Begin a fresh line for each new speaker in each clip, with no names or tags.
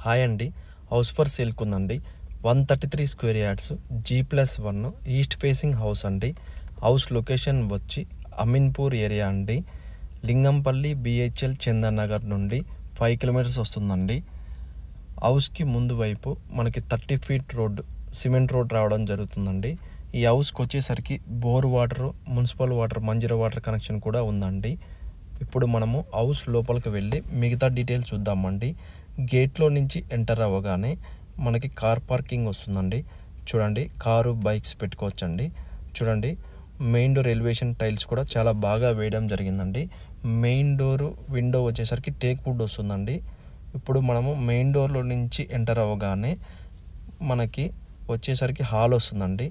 Hi అండి. House for సేల్కి ఉందండి. 133 square yards G+1 east facing house అండి. హౌస్ లొకేషన్ వచ్చి అమీన్పూర్ ఏరియా అండి. లింగంపల్లి BHL చందనగర్ నుండి 5 కిలోమీటర్స్ వస్తుందండి. హౌస్కి ముందు వైపు మనకి 30 ఫీట్ రోడ్డు, సిమెంట్ రోడ్ రావడం జరుగుతుందండి. ఈ హౌస్కి వచ్చేసరికి bore water, municipal water, Manjira water connection కూడా ఉందండి. ఇప్పుడు మనము హౌస్ లోపలికి వెళ్ళి మిగతా డీటెయిల్స్ చూద్దామండి. గేట్లో నుంచి ఎంటర్ అవ్వగానే మనకి కార్ పార్కింగ్ వస్తుందండి. చూడండి, కారు బైక్స్ పెట్టుకోవచ్చండి. చూడండి, మెయిన్ డోర్ ఎలివేషన్ టైల్స్ కూడా చాలా బాగా వేయడం జరిగిందండి. మెయిన్ డోరు విండో వచ్చేసరికి టేక్ వుడ్ వస్తుందండి. ఇప్పుడు మనము మెయిన్ డోర్లో నుంచి ఎంటర్ అవ్వగానే మనకి వచ్చేసరికి హాల్ వస్తుందండి.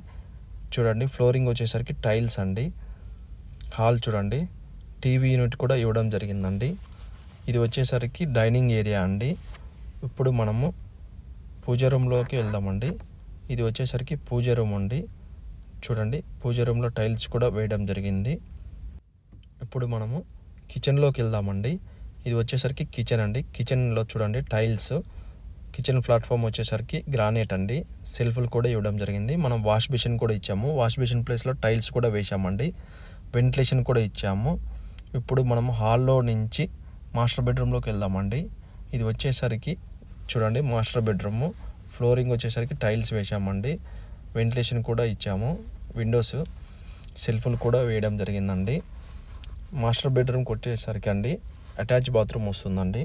చూడండి, ఫ్లోరింగ్ వచ్చేసరికి టైల్స్ అండి. హాల్ చూడండి, టీవీ యూనిట్ కూడా ఇవ్వడం జరిగిందండి. ఇది వచ్చేసరికి డైనింగ్ ఏరియా అండి. ఇప్పుడు మనము పూజ రూమ్లోకి వెళ్దామండి. ఇది వచ్చేసరికి పూజ రూమ్ అండి. చూడండి, పూజ రూమ్లో టైల్స్ కూడా వేయడం జరిగింది. ఇప్పుడు మనము కిచెన్లోకి వెళ్దామండి. ఇది వచ్చేసరికి కిచెన్ అండి. కిచెన్లో చూడండి టైల్స్, కిచెన్ ప్లాట్ఫామ్ వచ్చేసరికి గ్రానైట్ అండి. సెల్ఫ్లు కూడా ఇవ్వడం జరిగింది. మనం వాష్ బేసిన్ కూడా ఇచ్చాము. వాష్ బేసిన్ ప్లేస్లో టైల్స్ కూడా వేసామండి. వెంటిలేషన్ కూడా ఇచ్చాము. ఇప్పుడు మనము హాల్లో నుంచి మాస్టర్ బెడ్రూమ్లోకి వెళ్దామండి. ఇది వచ్చేసరికి చూడండి మాస్టర్ బెడ్రూము. ఫ్లోరింగ్ వచ్చేసరికి టైల్స్ వేసామండి. వెంటిలేషన్ కూడా ఇచ్చాము. విండోస్, సెల్ఫ్లు కూడా వేయడం జరిగిందండి. మాస్టర్ బెడ్రూమ్కి వచ్చేసరికి అండి అటాచ్ బాత్రూమ్ వస్తుందండి.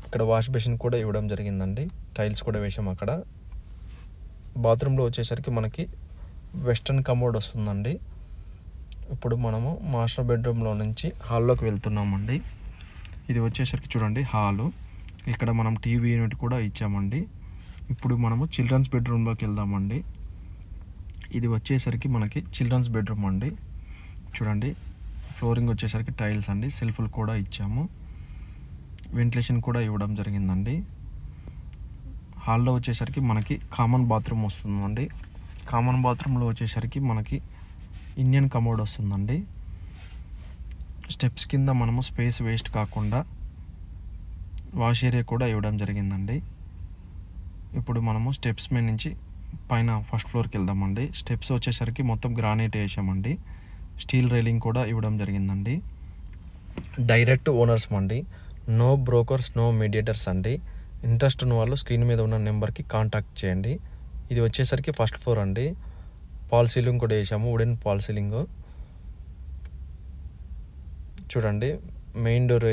ఇక్కడ వాష్ బేసిన్ కూడా ఇవ్వడం జరిగిందండి. టైల్స్ కూడా వేసాము అక్కడ. బాత్రూంలో వచ్చేసరికి మనకి వెస్ట్రన్ కమోడ్ వస్తుందండి. ఇప్పుడు మనము మాస్టర్ బెడ్రూమ్లో నుంచి హాల్లోకి వెళ్తున్నామండి. ఇది వచ్చేసరికి చూడండి హాలు. ఇక్కడ మనం టీవీ యూనిట్ కూడా ఇచ్చామండి. ఇప్పుడు మనము చిల్డ్రన్స్ బెడ్రూమ్లోకి వెళ్దామండి. ఇది వచ్చేసరికి మనకి చిల్డ్రన్స్ బెడ్రూమ్ అండి. చూడండి, ఫ్లోరింగ్ వచ్చేసరికి టైల్స్ అండి. సెల్ఫ్లు కూడా ఇచ్చాము. వెంటిలేషన్ కూడా ఇవ్వడం జరిగిందండి. హాల్లో వచ్చేసరికి మనకి కామన్ బాత్రూమ్ వస్తుందండి. కామన్ బాత్రూంలో వచ్చేసరికి మనకి ఇండియన్ కమోడ్ వస్తుందండి. స్టెప్స్ కింద మనము స్పేస్ వేస్ట్ కాకుండా వాష్ ఏరియా కూడా ఇవ్వడం జరిగిందండి. ఇప్పుడు మనము స్టెప్స్ మీద నుంచి పైన ఫస్ట్ ఫ్లోర్కి వెళ్దామండి. స్టెప్స్ వచ్చేసరికి మొత్తం గ్రానైట్ వేసామండి. స్టీల్ రైలింగ్ కూడా ఇవ్వడం జరిగిందండి. డైరెక్ట్ ఓనర్స్ అండి. నో బ్రోకర్స్, నో మీడియేటర్స్ అండి. ఇంట్రెస్ట్ ఉన్న వాళ్ళు స్క్రీన్ మీద ఉన్న నెంబర్కి కాంటాక్ట్ చేయండి. ఇది వచ్చేసరికి ఫస్ట్ ఫ్లోర్ అండి. పాల్ సీలింగ్ కూడా వేసాము, వుడెన్ పాల్ సీలింగ్. చూడండి, main door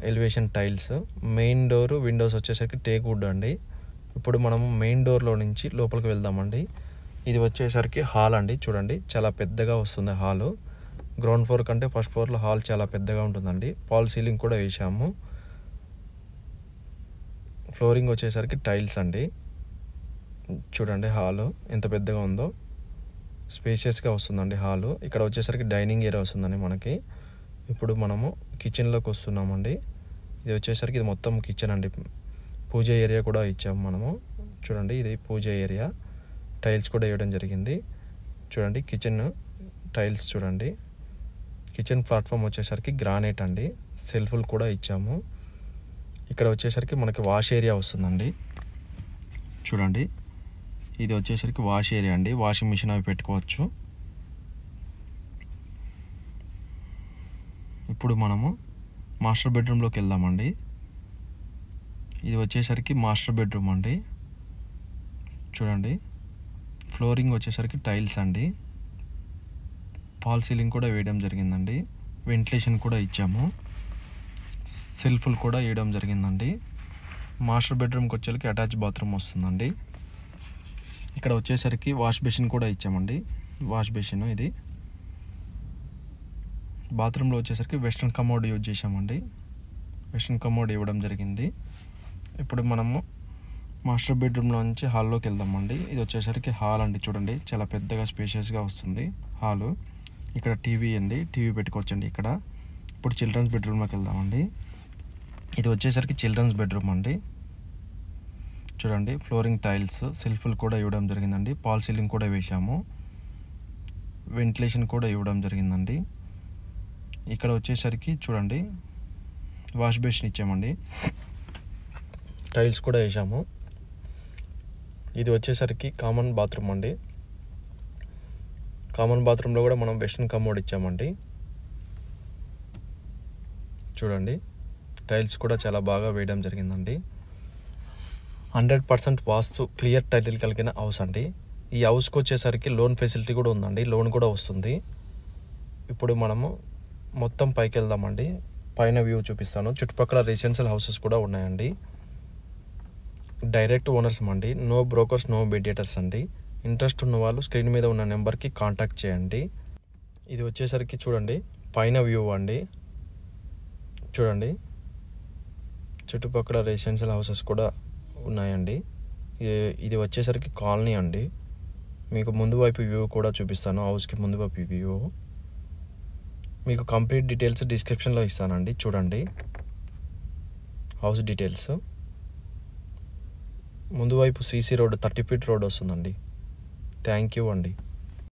elevation tiles, main door Windows వచ్చేసరికి టేక్ వుడ్ అండి. ఇప్పుడు మనము మెయిన్ డోర్లో నుంచి లోపలికి వెళ్దామండి. ఇది వచ్చేసరికి హాల్ అండి. చూడండి, చాలా పెద్దగా వస్తుంది హాలు. గ్రౌండ్ ఫ్లోర్ కంటే ఫస్ట్ ఫ్లోర్లో హాల్ చాలా పెద్దగా ఉంటుందండి. పాల్ సీలింగ్ కూడా వేసాము. ఫ్లోరింగ్ వచ్చేసరికి టైల్స్ అండి. చూడండి హాలు ఎంత పెద్దగా ఉందో, స్పేషియస్గా వస్తుందండి హాలు. ఇక్కడ వచ్చేసరికి డైనింగ్ ఏరియా వస్తుందండి మనకి. ఇప్పుడు మనము కిచెన్లోకి వస్తున్నామండి. ఇది వచ్చేసరికి ఇది మొత్తం కిచెన్ అండి. పూజ ఏరియా కూడా ఇచ్చాము మనము. చూడండి, ఇది పూజ ఏరియా. టైల్స్ కూడా వేయడం జరిగింది. చూడండి, కిచెన్ టైల్స్ చూడండి. కిచెన్ ప్లాట్ఫామ్ వచ్చేసరికి గ్రానైట్ అండి. సెల్ఫ్లు కూడా ఇచ్చాము. ఇక్కడ వచ్చేసరికి మనకి వాష్ ఏరియా వస్తుందండి. చూడండి, ఇది వచ్చేసరికి వాష్ ఏరియా అండి. వాషింగ్ మిషన్ అవి పెట్టుకోవచ్చు. ఇప్పుడు మనము మాస్టర్ బెడ్రూమ్లోకి వెళ్దామండి. ఇది వచ్చేసరికి మాస్టర్ బెడ్రూమ్ అండి. చూడండి, ఫ్లోరింగ్ వచ్చేసరికి టైల్స్ అండి. పాల్ సీలింగ్ కూడా వేయడం జరిగిందండి. వెంటిలేషన్ కూడా ఇచ్చాము. సెల్ఫ్లు కూడా వేయడం జరిగిందండి. మాస్టర్ బెడ్రూమ్కి వచ్చేసరికి అటాచ్ బాత్రూమ్ వస్తుందండి. ఇక్కడ వచ్చేసరికి వాష్ బేసిన్ కూడా ఇచ్చామండి. వాష్ బేసిన్ ఇది. బాత్రూంలో వచ్చేసరికి వెస్ట్రన్ కమోడ్ యూజ్ చేసామండి. వెస్ట్రన్ కమోడ్ ఇవ్వడం జరిగింది. ఇప్పుడు మనము మాస్టర్ బెడ్రూమ్లో నుంచి హాల్లోకి వెళ్దామండి. ఇది వచ్చేసరికి హాల్ అండి. చూడండి, చాలా పెద్దగా స్పేషియస్గా వస్తుంది హాలు. ఇక్కడ టీవీ అండి, టీవీ పెట్టుకోవచ్చండి ఇక్కడ. ఇప్పుడు చిల్డ్రన్స్ బెడ్రూమ్లోకి వెళ్దామండి. ఇది వచ్చేసరికి చిల్డ్రన్స్ బెడ్రూమ్ అండి. చూడండి, ఫ్లోరింగ్ టైల్స్, సెల్ఫ్లు కూడా ఇవ్వడం జరిగిందండి. పాల్ సీలింగ్ కూడా వేసాము. వెంటిలేషన్ కూడా ఇవ్వడం జరిగిందండి. ఇక్కడ వచ్చేసరికి చూడండి వాష్ బేసిన్ ఇచ్చామండి. టైల్స్ కూడా వేసాము. ఇది వచ్చేసరికి కామన్ బాత్రూమ్ అండి. కామన్ బాత్రూంలో కూడా మనం వెస్టర్న్ కమోడ్ ఇచ్చామండి. చూడండి, టైల్స్ కూడా చాలా బాగా వేయడం జరిగిందండి. 100% వాస్తు క్లియర్ టైటిల్ కలిగిన హౌస్ అండి. ఈ హౌస్కి వచ్చేసరికి లోన్ ఫెసిలిటీ కూడా ఉందండి, లోన్ కూడా వస్తుంది. ఇప్పుడు మనము మొత్తం పైకి వెళ్దామండి. పైన వ్యూ చూపిస్తాను. చుట్టుపక్కల రెసిడెన్షియల్ హౌసెస్ కూడా ఉన్నాయండి. డైరెక్ట్ ఓనర్స్ అండి, నో బ్రోకర్స్, నో మీడియేటర్స్ అండి. ఇంట్రెస్ట్ ఉన్న వాళ్ళు స్క్రీన్ మీద ఉన్న నెంబర్కి కాంటాక్ట్ చేయండి. ఇది వచ్చేసరికి చూడండి పైన వ్యూ అండి. చూడండి, చుట్టుపక్కల రెసిడెన్షియల్ హౌసెస్ కూడా ఉన్నాయండి. ఇది వచ్చేసరికి కాలనీ అండి. మీకు ముందు వైపు వ్యూ కూడా చూపిస్తాను. హౌస్కి ముందు వైపు వ్యూ మీకు కంప్లీట్ డీటెయిల్స్ డిస్క్రిప్షన్లో ఇస్తానండి. చూడండి హౌస్ డీటెయిల్స్. ముందు వైపు సీసీ రోడ్ 30 ఫీట్ రోడ్ వస్తుందండి. థ్యాంక్ యూ అండి.